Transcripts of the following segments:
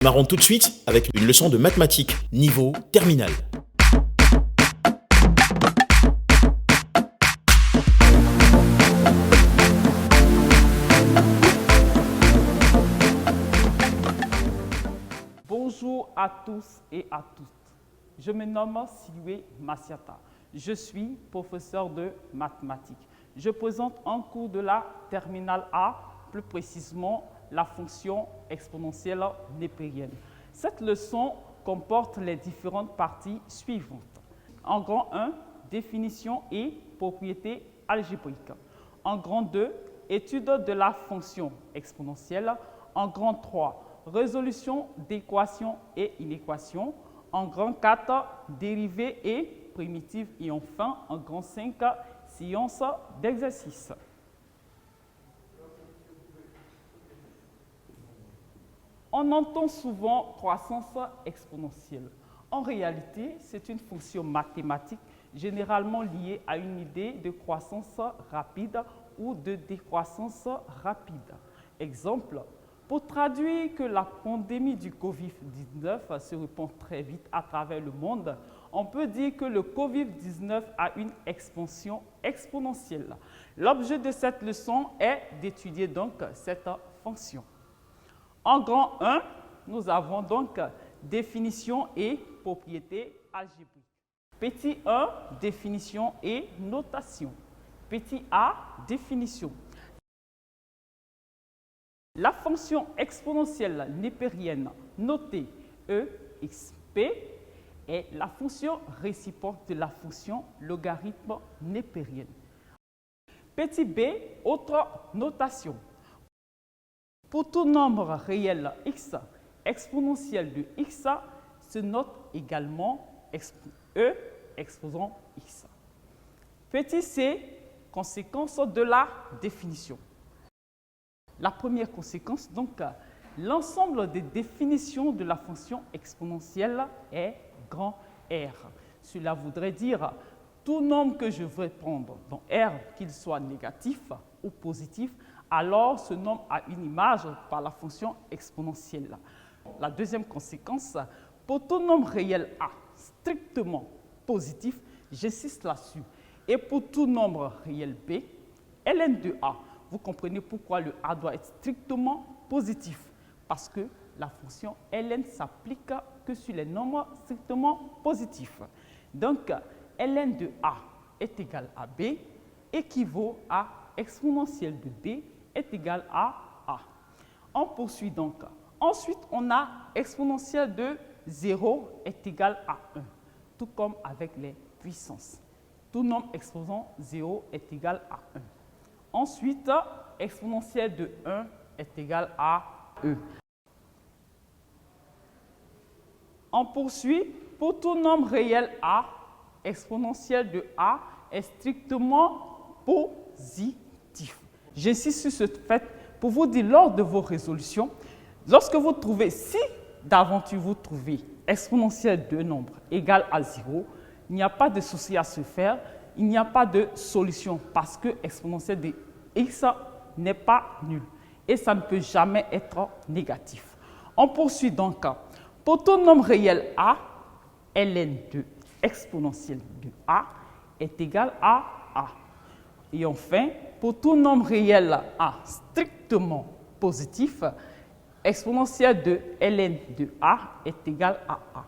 Démarrons tout de suite avec une leçon de mathématiques, niveau terminal. Bonjour à tous et à toutes. Je me nomme Siloué Massiata. Je suis professeur de mathématiques. Je présente un cours de la terminale A, plus précisément la fonction exponentielle népérienne. Cette leçon comporte les différentes parties suivantes. En grand 1, définition et propriétés algébriques. En grand 2, étude de la fonction exponentielle. En grand 3, résolution d'équations et inéquations. En grand 4, dérivées et primitives. Et enfin, en grand 5, sciences d'exercice. On entend souvent croissance exponentielle. En réalité, c'est une fonction mathématique généralement liée à une idée de croissance rapide ou de décroissance rapide. Exemple, pour traduire que la pandémie du Covid-19 se répand très vite à travers le monde, on peut dire que le Covid-19 a une expansion exponentielle. L'objet de cette leçon est d'étudier donc cette fonction. En grand 1, nous avons donc définition et propriétés algébriques. Petit 1, définition et notation. Petit a, définition. La fonction exponentielle népérienne notée EXP est la fonction réciproque de la fonction logarithme népérienne. Petit b, autre notation. Pour tout nombre réel x, exponentielle de x se note également e exposant x. Petit c, conséquence de la définition. La première conséquence, donc, l'ensemble des définitions de la fonction exponentielle est grand R. Cela voudrait dire tout nombre que je vais prendre dans R, qu'il soit négatif ou positif, alors ce nombre a une image par la fonction exponentielle. La deuxième conséquence, pour tout nombre réel A strictement positif, j'insiste là-dessus, et pour tout nombre réel B, ln de A, vous comprenez pourquoi le A doit être strictement positif, parce que la fonction ln s'applique que sur les nombres strictement positifs. Donc, ln de A est égal à B, équivaut à exponentielle de B est égal à A. On poursuit donc. Ensuite, on a exponentielle de 0 est égal à 1, tout comme avec les puissances. Tout nombre exposant 0 est égal à 1. Ensuite, exponentielle de 1 est égal à E. On poursuit. Pour tout nombre réel A, exponentielle de A est strictement positif. J'insiste sur ce fait pour vous dire lors de vos résolutions, lorsque vous trouvez, si d'aventure vous trouvez exponentielle de nombre égale à 0, il n'y a pas de souci à se faire, il n'y a pas de solution parce que exponentielle de x n'est pas nul et ça ne peut jamais être négatif. On poursuit donc. Pour tout nombre réel A, ln de exponentielle de A est égal à A. Et enfin, pour tout nombre réel A strictement positif, exponentielle de ln de A est égal à A.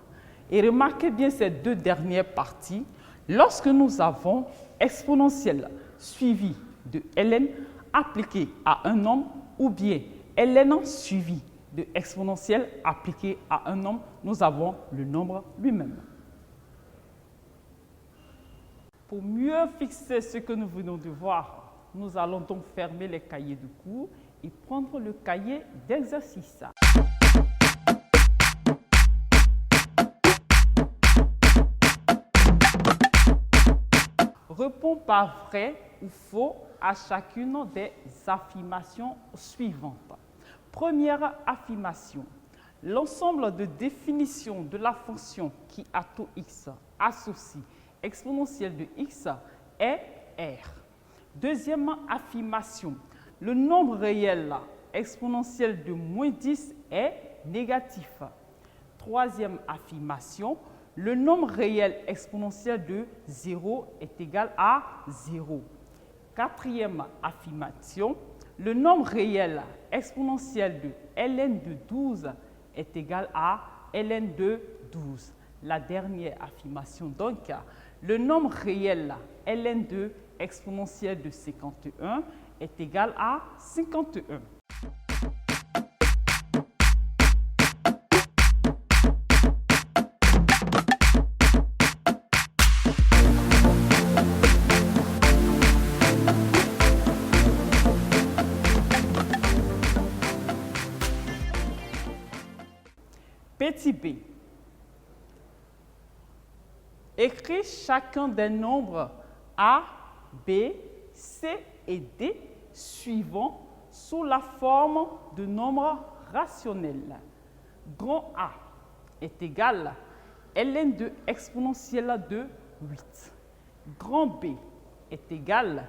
Et remarquez bien ces deux dernières parties. Lorsque nous avons exponentielle suivie de ln appliquée à un nombre ou bien ln suivi de exponentielle appliquée à un nombre, nous avons le nombre lui-même. Pour mieux fixer ce que nous venons de voir, nous allons donc fermer les cahiers de cours et prendre le cahier d'exercice. Réponds par vrai ou faux à chacune des affirmations suivantes. Première affirmation. L'ensemble de définitions de la fonction qui à tout x associe exponentielle de x est R. Deuxième affirmation. Le nombre réel exponentielle de moins 10 est négatif. Troisième affirmation, le nombre réel exponentiel de 0 est égal à 0. Quatrième affirmation, le nombre réel exponentiel de ln de 12 est égal à ln de 12. La dernière affirmation donc, le nombre réel ln de exponentiel de 51 est égal à 51. Petit b. Écris chacun des nombres A, B, C et D suivants sous la forme de nombres rationnels. Grand A est égal à ln de exponentielle de 8. Grand B est égal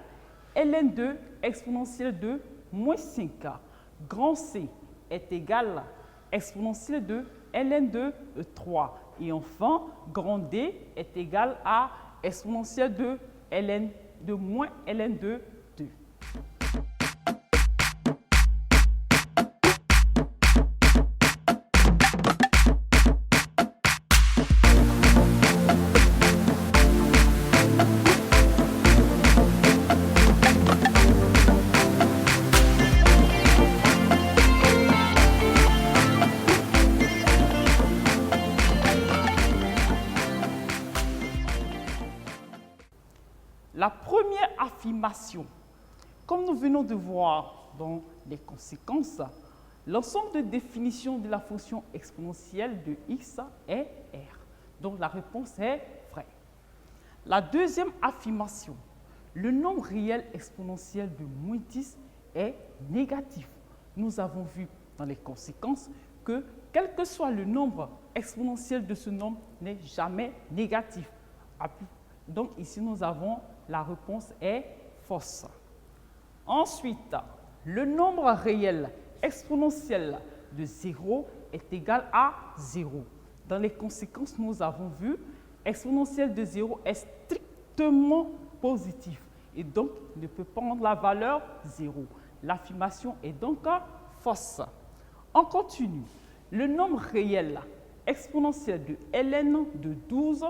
à ln de exponentielle de moins 5. Grand C est égal à exponentielle de ln de 3. Et enfin, grand D est égal à exponentielle de ln de moins ln de 2. La première affirmation, comme nous venons de voir dans les conséquences, l'ensemble de définitions de la fonction exponentielle de x est R. Donc la réponse est vraie. La deuxième affirmation, le nombre réel exponentiel de moins 10 est négatif. Nous avons vu dans les conséquences que quel que soit le nombre exponentiel de ce nombre n'est jamais négatif. Donc ici nous avons la réponse est fausse. Ensuite, le nombre réel exponentiel de 0 est égal à 0. Dans les conséquences, nous avons vu exponentiel de 0 est strictement positif et donc ne peut prendre la valeur 0. L'affirmation est donc fausse. On continue. Le nombre réel exponentiel de ln de 12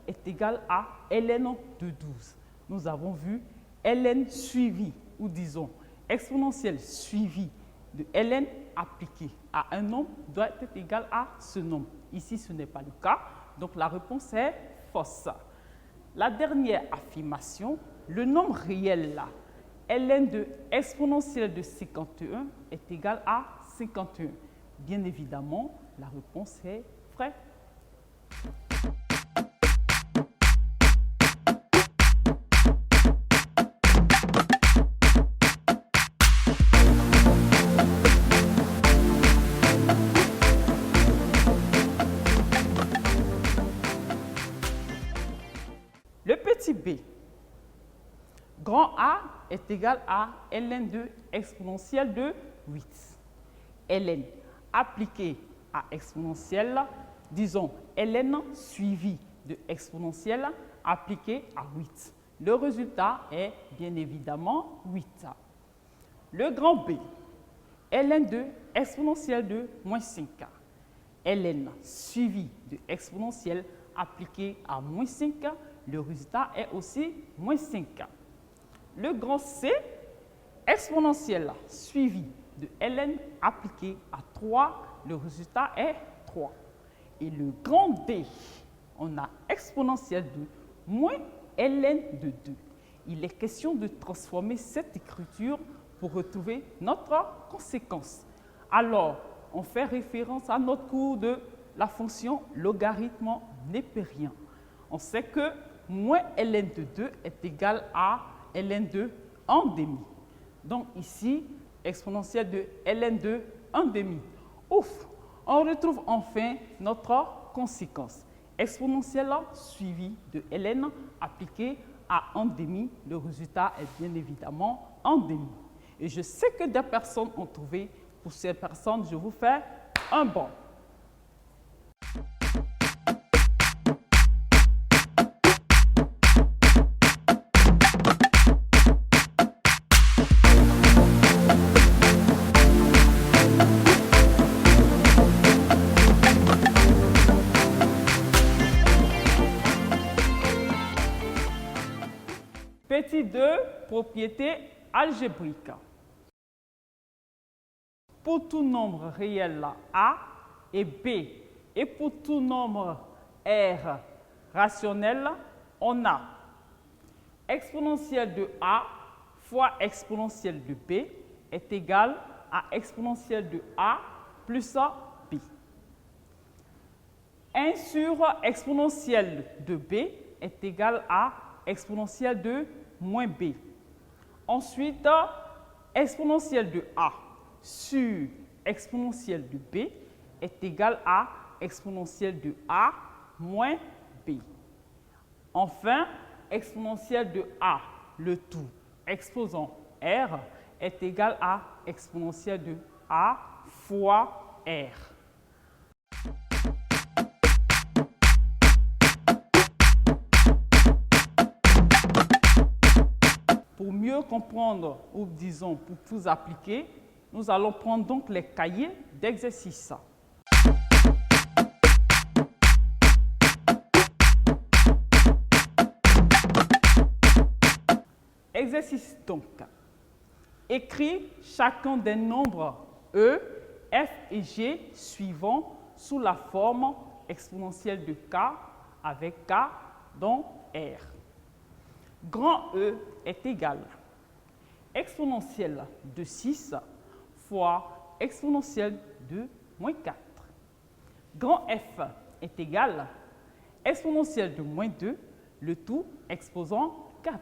est égal à ln de 12. Nous avons vu ln suivi, ou disons exponentielle suivi de ln appliqué à un nombre doit être égal à ce nombre. Ici, ce n'est pas le cas, donc la réponse est fausse. La dernière affirmation, le nombre réel là, ln de exponentielle de 51 est égal à 51. Bien évidemment, la réponse est vraie. Le petit b, grand A est égal à ln de exponentielle de 8. ln appliqué à exponentielle, disons ln suivi de exponentielle appliqué à 8. Le résultat est bien évidemment 8. Le grand B, ln de exponentielle de moins 5. ln suivi de exponentielle appliqué à moins 5, le résultat est aussi moins 5. Le grand C, exponentielle suivi de ln appliqué à 3, le résultat est 3. Et le grand D, on a exponentielle de moins ln de 2. Il est question de transformer cette écriture pour retrouver notre conséquence. Alors, on fait référence à notre cours de la fonction logarithme népérien. On sait que moins ln de 2 est égal à ln de 1 demi. Donc ici, exponentielle de ln de 1 demi. Ouf! On retrouve enfin notre conséquence. Exponentielle suivie de ln appliquée à 1 demi. Le résultat est bien évidemment 1 demi. Et je sais que des personnes ont trouvé. Pour ces personnes, je vous fais un banc. Petit 2, propriété algébrique. Pour tout nombre réel A et B et pour tout nombre R rationnel, on a exponentielle de A fois exponentielle de B est égal à exponentielle de A plus B. 1 sur exponentielle de B est égal à exponentielle de moins B. Ensuite, exponentielle de A sur exponentielle de B est égal à exponentielle de A moins B. Enfin, exponentielle de A, le tout exposant R, est égal à exponentielle de A fois R. Pour mieux comprendre, ou disons pour plus appliquer, nous allons prendre donc les cahiers d'exercices. Exercice donc. Écris chacun des nombres E, F et G suivants sous la forme exponentielle de K avec K dont R. Grand E est égal à exponentielle de 6 fois exponentielle de moins 4. Grand F est égal à exponentielle de moins 2, le tout exposant 4.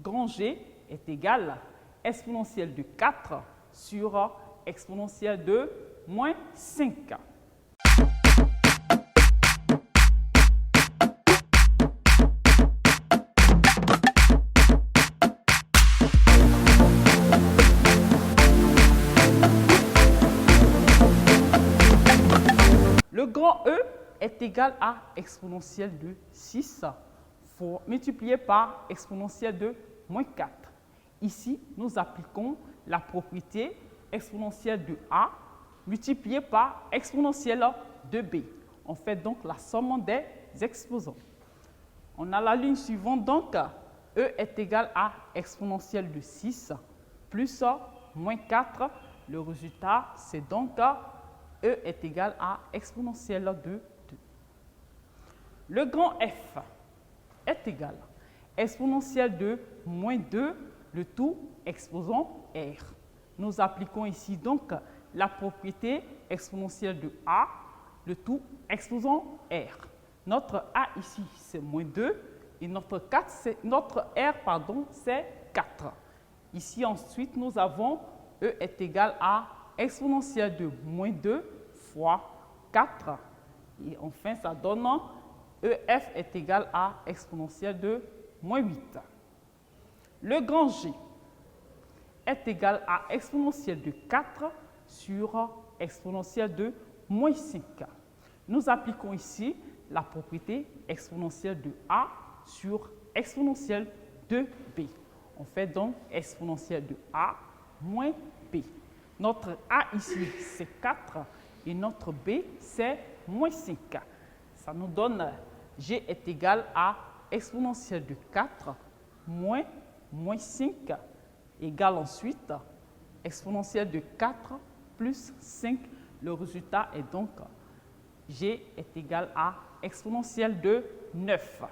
Grand G est égal à exponentielle de 4 sur exponentielle de moins 5. Le grand E est égal à exponentielle de 6 multiplié par exponentielle de moins 4. Ici, nous appliquons la propriété exponentielle de A multipliée par exponentielle de B. On fait donc la somme des exposants. On a la ligne suivante, donc E est égal à exponentielle de 6 plus moins 4. Le résultat, c'est donc E est égal à exponentielle de 2. Le grand F est égal à exponentielle de moins 2, le tout exposant R. Nous appliquons ici donc la propriété exponentielle de A, le tout exposant R. Notre A ici, c'est moins 2 et notre R, c'est 4. Ici, ensuite, nous avons E est égal à exponentielle de moins 2 fois 4. Et enfin, ça donne EF est égal à exponentielle de moins 8. Le grand G est égal à exponentielle de 4 sur exponentielle de moins 5. Nous appliquons ici la propriété exponentielle de A sur exponentielle de B. On fait donc exponentielle de A moins B. Notre A ici, c'est 4 et notre B, c'est moins 5. Ça nous donne G est égal à exponentielle de 4 moins 5 égale ensuite exponentielle de 4 plus 5. Le résultat est donc G est égal à exponentielle de 9.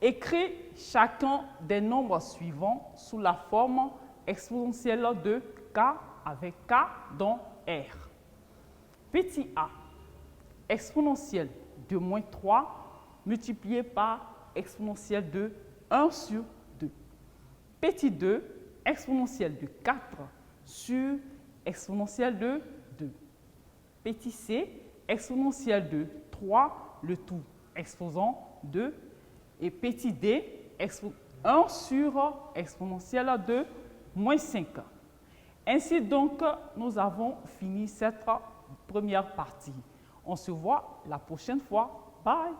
Écris chacun des nombres suivants sous la forme exponentielle de K avec K dont R. Petit a, exponentielle de moins 3 multiplié par exponentielle de 1 sur 2. Petit 2, exponentielle de 4 sur exponentielle de 2. Petit c, exponentielle de 3, le tout exposant 2. Et petit d, 1 sur exponentielle de moins 5. Ainsi donc, nous avons fini cette première partie. On se voit la prochaine fois. Bye!